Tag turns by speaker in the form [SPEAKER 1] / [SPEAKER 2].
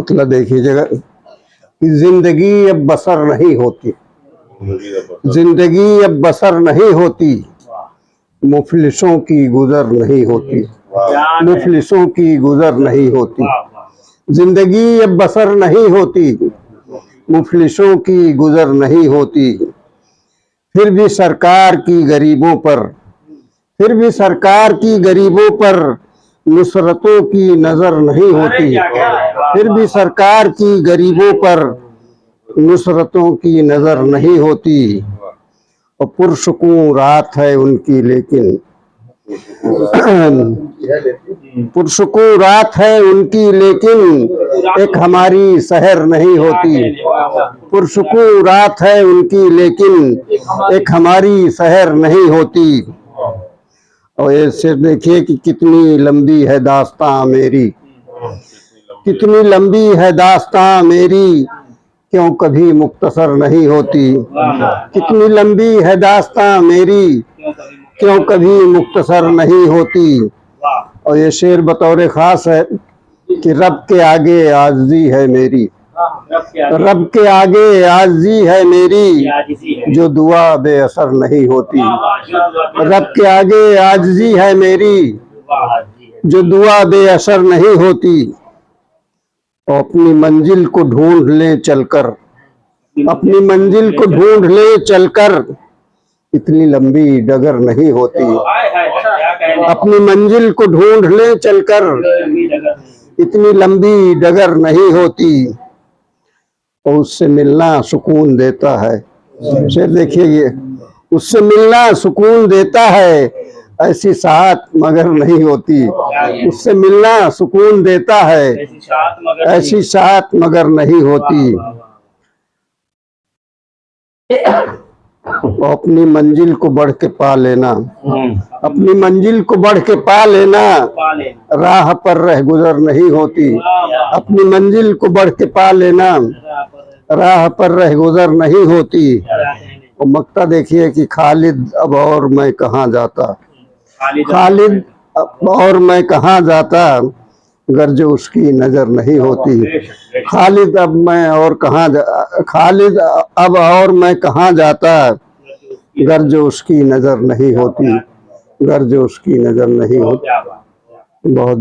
[SPEAKER 1] मतलब देखिएगा कि जिंदगी अब बसर नहीं होती, जिंदगी अब बसर नहीं होती, मुफलिसों की गुजर नहीं होती, मुफलिसों की गुजर नहीं होती। जिंदगी अब बसर नहीं होती, मुफलिसों की गुजर नहीं होती। फिर भी सरकार की गरीबों पर, फिर भी सरकार की गरीबों पर नुसरतों की नजर नहीं होती। फिर भी सरकार की गरीबों पर नुसरतों की नजर नहीं होती। और पुरसुकून रात है उनकी लेकिन पुरसुकून रात है उनकी लेकिन एक हमारी सहर नहीं होती। पुरसुकून रात है उनकी लेकिन एक हमारी सहर नहीं होती। और ऐसे देखिए कि कितनी लंबी है दास्तां मेरी, कितनी लंबी है दास्तां मेरी, क्यों कभी मुख्तसर नहीं होती। कितनी लंबी है दास्तां मेरी, क्यों कभी मुख्तसर नहीं होती। और ये शेर बतौर खास है कि रब के आगे आजिज़ी है मेरी, रब के आगे आजिज़ी है मेरी, जो दुआ बेअसर नहीं होती। रब के आगे आजिज़ी है मेरी, जो दुआ बेअसर नहीं होती। और अपनी मंजिल को ढूंढ ले चलकर, अपनी मंजिल को ढूंढ ले चलकर, इतनी लंबी डगर नहीं होती। अपनी मंजिल को ढूंढ ले चलकर, इतनी लंबी डगर नहीं होती। और उससे मिलना सुकून देता है। शेर देखिए ये, उससे मिलना सुकून देता है, ऐसी साहत मगर नहीं होती। उससे मिलना सुकून देता है, ऐसी साहत मगर नहीं होती। अपनी मंजिल को बढ़ के पा लेना, अपनी मंजिल को बढ़ के पा लेना, राह पर रह गुजर नहीं होती। अपनी मंजिल को बढ़ के पा लेना, राह पर रह गुजर नहीं होती। और मक्ता देखिए कि खालिद अब और मैं कहाँ जाता, खालिद अब और मैं कहाँ जाता, गर्ज उसकी नजर नहीं होती। खालिद अब मैं और कहाँ खालिद अब और मैं कहाँ जाता, गर्ज उसकी नजर नहीं होती, गर्ज उसकी नजर नहीं होती। बहुत